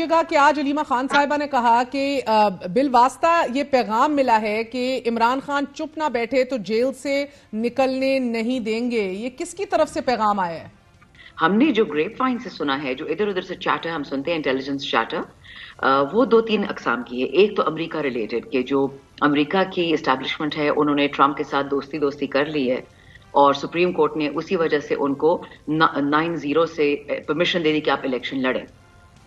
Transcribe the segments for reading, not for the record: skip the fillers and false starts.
یہ گا کہ آج علیمہ خان صاحبہ نے کہا کہ بالواسطہ یہ پیغام ملا ہے کہ عمران خان چپ نہ بیٹھے تو جیل سے نکلنے نہیں دیں گے. یہ کس کی طرف سے پیغام آیا ہے؟ ہم نے جو گریپ وائن سے سنا ہے, جو ادھر ادھر سے چیٹر ہم سنتے ہیں, انٹیلیجنس چیٹر, وہ 2-3 اقسام کی ہے. ایک تو امریکہ ریلیٹڈ, کہ جو امریکہ کی اسٹیبلشمنٹ ہے انہوں نے ٹرمپ کے ساتھ دوستی کر لی ہے اور سپریم کورٹ نے اسی وجہ سے ان کو 9-0 سے پرمیشن دے دی کہ آپ الیکشن لڑیں.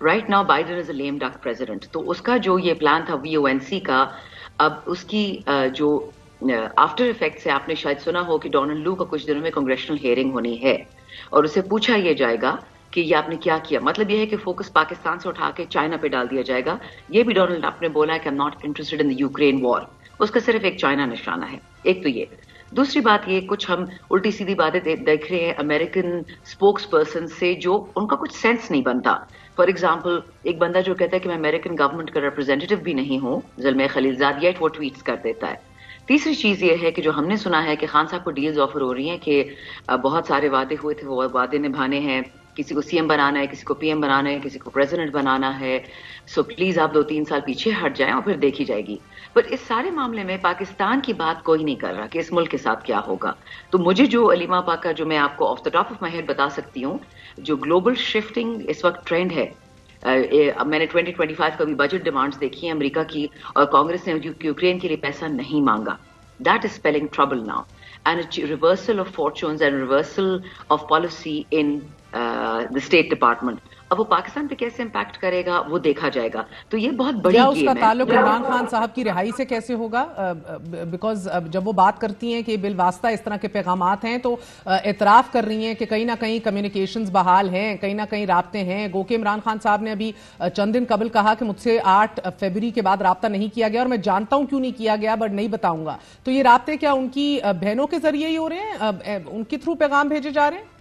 رائٹ ناؤ بائیڈن از اے لیم ڈک پریزیڈنٹ. تو اس کا جو یہ پلان تھا VONC کا, اب اس کی جو آفٹر افیکٹ سے آپ نے شاید سنا ہو کہ ڈونلڈ لو کا کچھ دنوں میں کنگریشنل ہیئرنگ ہونی ہے اور اسے پوچھا یہ جائے گا کہ یہ آپ نے کیا کیا. مطلب یہ ہے کہ فوکس پاکستان سے اٹھا کے چائنا پہ ڈال دیا جائے گا. یہ بھی ڈونلڈ ٹرمپ نے بولا ہے کہ I'm not interested in the Ukraine war. اس کا صرف ایک چائنا نشانہ ہے. ایک تو یہ. دوسری بات یہ, کچھ ہم الٹی سیدھی باتیں دیکھ رہے ہیں امریکن اسپوکس پرسن سے جو ان کا کچھ سینس نہیں بنتا. فار ایگزامپل, ایک بندہ جو کہتا ہے کہ میں امریکن گورنمنٹ کا ریپرزینٹیو بھی نہیں ہوں, زلمے خلیلزاد, یٹ وہ ٹویٹس کر دیتا ہے. تیسری چیز یہ ہے کہ جو ہم نے سنا ہے کہ خان صاحب کو ڈیلز آفر ہو رہی ہیں کہ بہت سارے وعدے ہوئے تھے, وہ وعدے نبھانے ہیں. کسی کو CM بنانا ہے, کسی کو PM بنانا ہے, کسی کو پریزیڈنٹ بنانا ہے. سو پلیز آپ 2-3 سال پیچھے ہٹ جائیں اور پھر دیکھی جائے گی. پر اس سارے معاملے میں پاکستان کی بات کوئی نہیں کر رہا کہ اس ملک کے ساتھ کیا ہوگا. تو مجھے جو علیمہ پاک کا جو میں آپ کو off the top of my head بتا سکتی ہوں, جو گلوبل شفٹنگ اس وقت ٹرینڈ ہے, میں نے 2025 کا بھی بجٹ ڈیمانڈز دیکھی ہیں امریکہ کی, اور کانگریس نے یوکرین کے لیے پیسہ نہیں مانگا. That is spelling trouble now, and a reversal of fortunes and reversal of policy in the State Department. اب وہ پاکستان پہ کیسے امپیکٹ کرے گا وہ دیکھا جائے گا. تو یہ بہت بڑی گیم ہے. اس کا تعلق عمران خان صاحب کی رہائی سے کیسے ہوگا؟ بیکاز جب وہ بات کرتی ہیں کہ بالواسطہ اس طرح کے پیغامات ہیں تو اعتراف کر رہی ہیں کہ کہیں نہ کہیں کمیونیکیشنز بحال ہیں, کہیں نہ کہیں رابطے ہیں. گو کہ عمران خان صاحب نے ابھی چند دن قبل کہا کہ مجھ سے 8 فروری کے بعد رابطہ نہیں کیا گیا, اور میں جانتا ہوں کیوں نہیں کیا گیا بٹ نہیں بتاؤں گا. تو یہ رابطے کیا ان کی بہنوں کے ذریعے ہی ہو رہے ہیں, ان کے تھرو پیغام بھیجے جا رہے ہیں؟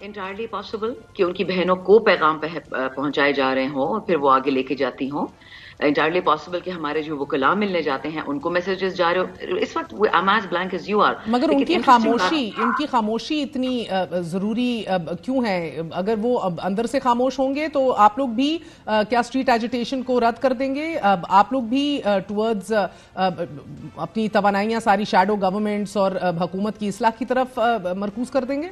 انٹائرلی پاسبل کہ ان کی بہنوں کو پیغام پہنچائے جا رہے ہوں اور پھر وہ آگے لے کے جاتی ہوں. انٹائرلی پاسبل کہ ہمارے جو وکلاء ملنے جاتے ہیں ان کو میسیجز جا رہے ہو. اس وقت I'm as blank as you are. مگر ان کی خاموشی اتنی ضروری کیوں ہے؟ اگر وہ اندر سے خاموش ہوں گے تو آپ لوگ بھی کیا اسٹریٹ ایجیٹیشن کو رد کر دیں گے؟ آپ لوگ بھی ٹورڈز اپنی توانائیاں ساری شیڈو گورنمنٹس اور حکومت کی اصلاح کی طرف مرکوز کر دیں گے؟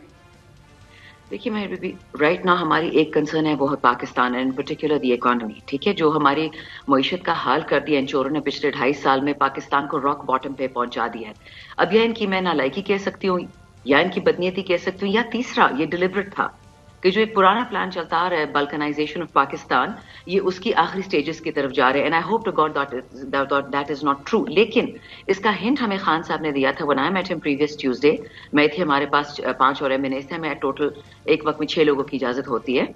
دیکھیے میرے بھی رائٹ نا ہماری ایک کنسرن ہے وہ Pakistan and particular the economy. ٹھیک ہے, جو ہماری معیشت کا حال کر دیا ان چوروں نے پچھلے 2.5 سال میں پاکستان کو راک باٹم پہ پہنچا دیا ہے. اب یہ ان کی میں نالائکی کہہ سکتی ہوں, یا ان کی بدنیتی کہہ سکتی ہوں, یا تیسرا یہ ڈیلیبریٹ تھا کہ جو ایک پرانا پلان چلتا آ رہا ہے بلکنائزیشن آف پاکستان, یہ اس کی آخری سٹیجز کی طرف جا رہے ہیں. And I hope to God that is not true. لیکن اس کا ہنٹ ہمیں خان صاحب نے دیا تھا. when I met him previous Tuesday, میں تھی, ہمارے پاس 5 اور MNAs تھے, میں ٹوٹل ایک وقت میں 6 لوگوں کی اجازت ہوتی ہے,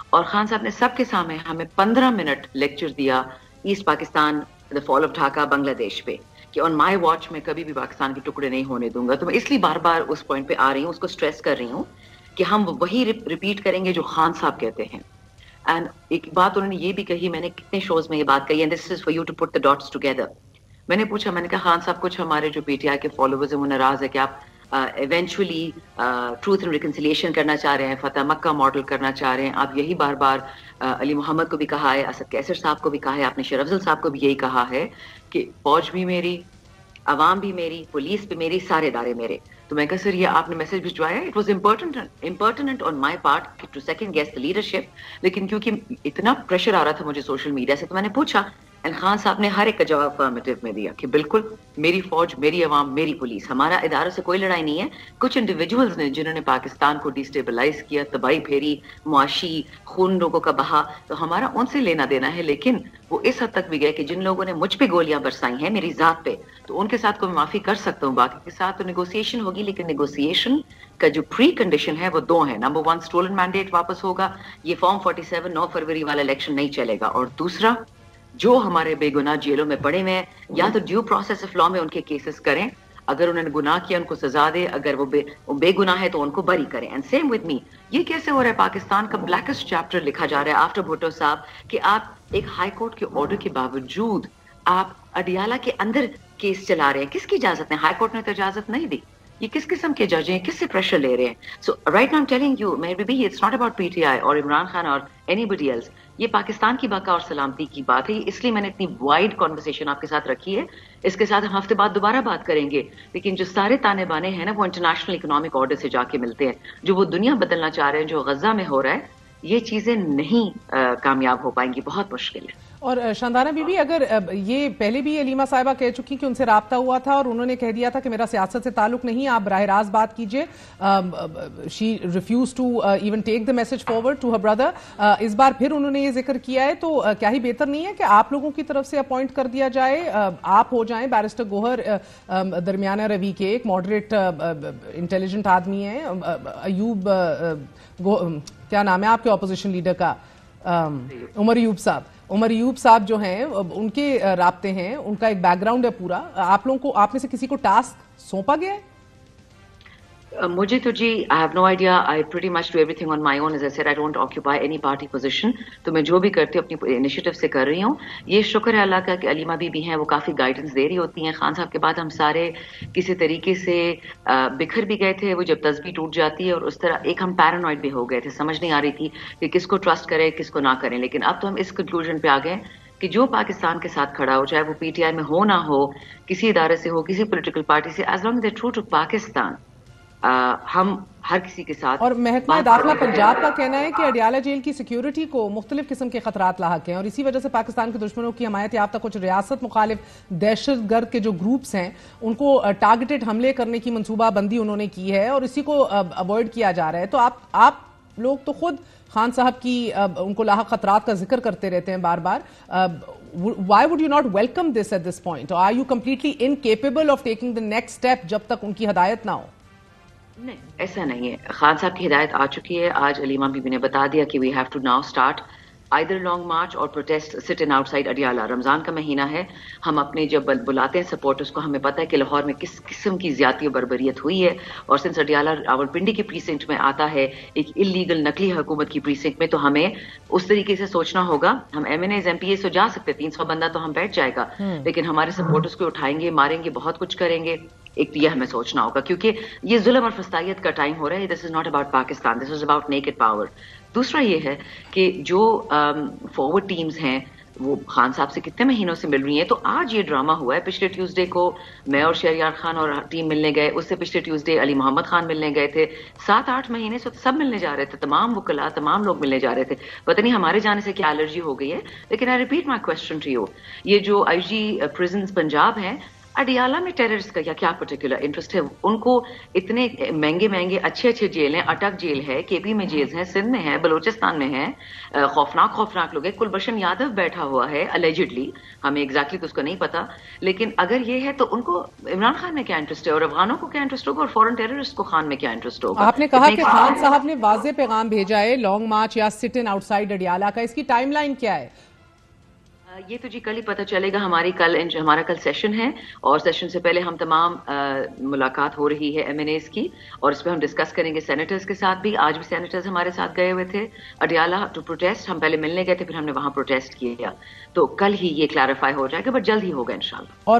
اور خان صاحب نے سب کے سامنے ہمیں 15 منٹ لیکچر دیا East Pakistan, the fall of Dhaka, Bangladesh پہ, کہ آن مائی واچ میں کبھی بھی پاکستان کے ٹکڑے نہیں ہونے دوں گا. تو میں اس لیے بار بار اس پوائنٹ پہ آ رہی ہوں, اس کو اسٹریس کر رہی ہوں کہ ہم وہی ریپیٹ کریں گے جو خان صاحب کہتے ہیں. اینڈ ایک بات انہوں نے یہ بھی کہی, میں نے کتنے شوز میں یہ بات کہی, and this is for you to put the dots together. میں نے پوچھا, میں نے کہا خان صاحب کچھ ہمارے جو PTI کے فالوورز ہیں وہ ناراض ہے کہ آپ ایونچولی ٹروتھ اینڈ ریکنسیلیشن کرنا چاہ رہے ہیں, فتح مکہ ماڈل کرنا چاہ رہے ہیں. آپ یہی بار بار علی محمد کو بھی کہا ہے, اسد کیسر صاحب کو بھی کہا ہے, آپ نے شیر افضل صاحب کو بھی یہی کہا ہے کہ فوج بھی میری, عوام بھی میری, پولیس بھی میری, سارے ادارے میرے. تو میں کہا سر یہ آپ نے میسج بھجوایا, it was important on my part to second guess the leadership. لیکن کیونکہ اتنا پریشر آ رہا تھا مجھے سوشل میڈیا سے, تو میں نے پوچھا, اینڈ خان صاحب نے ہر ایک کا جواب افرمیٹو میں دیا کہ بالکل میری فوج, میری عوام, میری پولیس, ہمارا اداروں سے کوئی لڑائی نہیں ہے. کچھ انڈیویجولز نے جنہوں نے پاکستان کو ڈیسٹیبلائز کیا, تباہی پھیری, معاشی خون لوگوں کا بہا, تو ہمارا ان سے لینا دینا ہے. لیکن وہ اس حد تک بھی گئے کہ جن لوگوں نے مجھ پہ گولیاں برسائی ہیں میری ذات پہ, تو ان کے ساتھ کو میں معافی کر سکتا ہوں, باقی کے ساتھ تو نیگوسیشن ہوگی. لیکن نیگوسیشن کا جو پری کنڈیشن ہے وہ 2 ہیں. نمبر 1, اسٹولن مینڈیٹ واپس ہوگا, یہ فارم 47 9 فروری والا الیکشن نہیں چلے گا. اور دوسرا, جو ہمارے بے گناہ جیلوں میں پڑے ہوئے ہیں, یا تو ڈیو پروسیس آف لا میں ان کے کیسز کریں, اگر انہوں نے گناہ کیا ان کو سزا دے, اگر وہ بے گناہ ہے تو ان کو بری کریں. And same with me. یہ کیسے ہو رہا ہے؟ پاکستان کا بلیکسٹ چیپٹر لکھا جا رہا ہے آفٹر بھٹو صاحب, کہ آپ ایک ہائی کورٹ کے آرڈر کے باوجود آپ اڈیالہ کے اندر کیس چلا رہے ہیں. کس کی اجازت ہے؟ ہائی کورٹ نے تو اجازت نہیں دی. یہ کس قسم کے جج ہیں, کس سے پریشر لے رہے ہیں؟ So right now I am telling you مہر بی, it's not about P T I اور عمران خان اور اینی بڈی ایلس. یہ پاکستان کی بقا اور سلامتی کی بات ہے, اس لیے میں نے اتنی وائڈ کانورسیشن آپ کے ساتھ رکھی ہے. اس کے ساتھ ہم ہفتے بعد دوبارہ بات کریں گے, لیکن جو سارے تانے بانے ہیں نا وہ انٹرنیشنل اکنامک آرڈر سے جا کے ملتے ہیں. جو وہ دنیا بدلنا چاہ رہے ہیں, جو غزہ میں ہو رہا ہے, یہ چیزیں نہیں کامیاب ہو پائیں گی, بہت مشکل ہے. اور شاندانہ بی بی, اگر یہ پہلے بھی علیمہ صاحبہ کہہ چکی کہ ان سے رابطہ ہوا تھا اور انہوں نے کہہ دیا تھا کہ میرا سیاست سے تعلق نہیں, آپ براہ راست بات کیجئے, she refuses to even take the message forward to her brother. اس بار پھر انہوں نے یہ ذکر کیا ہے, تو کیا ہی بہتر نہیں ہے کہ آپ لوگوں کی طرف سے اپوائنٹ کر دیا جائے, آپ ہو جائیں بیرسٹر گوہر درمیانہ روی کے, ایک ماڈریٹ انٹیلیجنٹ آدمی ہیں, ایوب کیا نام ہے آپ کے اپوزیشن لیڈر کا, عمر ایوب صاحب جو ہیں, ان کے رابطے ہیں, ان کا ایک بیک گراؤنڈ ہے پورا. آپ لوگوں کو, آپ میں سے کسی کو ٹاسک سونپا گیا ہے؟ مجھے تو جی I have no idea. I pretty much do everything on my own, as I said I don't occupy any party position. تو میں جو بھی کرتی ہوں اپنی انیشیٹو سے کر رہی ہوں. یہ شکر ہے اللہ کا کہ علیمہ بی بھی ہیں, وہ کافی گائیڈنس دے رہی ہوتی ہیں. خان صاحب کے بعد ہم سارے کسی طریقے سے بکھر بھی گئے تھے, وہ جب تسبیح ٹوٹ جاتی ہے, اور اس طرح ایک ہم پیرانوائڈ بھی ہو گئے تھے, سمجھ نہیں آ رہی تھی کہ کس کو ٹرسٹ کریں کس کو نہ کریں. لیکن اب تو ہم اس کنکلوژن پہ آ گئے کہ جو پاکستان کے ساتھ کھڑا ہو, چاہے وہ پی ٹی آئی میں ہو نہ ہو, کسی ادارے سے ہو, کسی پولیٹیکل پارٹی سے, as long they true to Pakistan, ہم ہر کسی کے ساتھ. اور محکمہ داخلہ پنجاب کا کہنا ہے کہ اڈیالہ جیل کی سیکیورٹی کو مختلف قسم کے خطرات لاحق ہیں, اور اسی وجہ سے پاکستان کے دشمنوں کی حمایت یافتہ کچھ ریاست مخالف دہشت گرد کے جو گروپس ہیں ان کو ٹارگیٹڈ حملے کرنے کی منصوبہ بندی انہوں نے کی ہے, اور اسی کو اوائڈ کیا جا رہا ہے. تو آپ لوگ تو خود خان صاحب کی ان کو لاحق خطرات کا ذکر کرتے رہتے ہیں بار بار. Why would you not welcome this at this point? Or are you completely incapable of taking the next step جب تک ان کی ہدایت نہ ہو؟ نہیں, ایسا نہیں ہے. خان صاحب کی ہدایت آ چکی ہے. آج علیمہ بی بی نے بتا دیا کہ we have to now start either long march اور protest sit in outside Adiala. Ramzan کا مہینہ ہے, ہم اپنے جب بلاتے ہیں سپورٹرز کو, ہمیں پتہ ہے کہ لاہور میں کس قسم کی زیادتی و بربریت ہوئی ہے, اور سنس اڈیالہ راولپنڈی کی پریسنکٹ میں آتا ہے, ایک اللیگل نقلی حکومت کی پریسنکٹ میں, تو ہمیں اس طریقے سے سوچنا ہوگا. ہم M N As M P A سے جا سکتے, 300 بندہ تو ہم بیٹھ جائے گا, لیکن ہمارے سپورٹرز کو اٹھائیں گے, ماریں گے, بہت کچھ کریں گے. ایک تو یہ ہمیں سوچنا ہوگا, کیونکہ یہ ظلم اور فسطائیت کا ٹائم ہو رہا ہے. This is not about Pakistan, this is about naked power. دوسرا یہ ہے کہ جو فارورڈ ٹیمز ہیں وہ خان صاحب سے کتنے مہینوں سے مل رہی ہیں. تو آج یہ ڈرامہ ہوا ہے. پچھلے ٹیوزڈے کو میں اور شہریار خان اور ٹیم ملنے گئے, اس سے پچھلے ٹیوزڈے علی محمد خان ملنے گئے تھے. 7-8 مہینے سے سب ملنے جا رہے تھے, تمام وکلاء, تمام لوگ ملنے جا رہے تھے. پتہ نہیں ہمارے جانے سے کیا الرجی ہو گئی ہے. لیکن I repeat my question to you, یہ جو آئی جی پرزنز پنجاب ہیں, اڈیالہ میں ٹیررسٹ کا کیا پرٹیکولر انٹرسٹ ہے؟ ان کو اتنے مہنگے اچھے جیل ہیں, اٹک جیل ہے, کے پی میں جیلز ہیں, سندھ میں ہے, بلوچستان میں ہے, خوفناک لوگ ہیں. کلبھشن یادو بیٹھا ہوا ہے اللیجڈلی, ہمیں ایگزیکٹلی تو اس کا نہیں پتا, لیکن اگر یہ ہے تو ان کو عمران خان میں کیا انٹرسٹ ہے, اور افغانوں کو کیا انٹرسٹ ہوگا, اور فورن ٹیررسٹ کو خان میں کیا انٹرسٹ ہوگا؟ آپ نے کہا کہ خان صاحب نے واضح پیغام بھیجا ہے لانگ مارچ یا سٹ ان آؤٹ سائڈ اڈیالہ کا, اس کی ٹائم لائن کیا ہے؟ یہ تو جی کل ہی پتہ چلے گا. ہمارا کل سیشن ہے, اور سیشن سے پہلے ہم تمام ملاقات ہو رہی ہے ایم این ایز کی, اور اس پہ ہم ڈسکس کریں گے سینیٹرز کے ساتھ بھی. آج بھی سینیٹرز ہمارے ساتھ گئے ہوئے تھے اڈیالہ ٹو پروٹیسٹ. ہم پہلے ملنے گئے تھے, پھر ہم نے وہاں پروٹیسٹ کیا, تو کل ہی یہ کلیریفائی ہو جائے گا, بٹ جلد ہی ہوگا انشاءاللہ.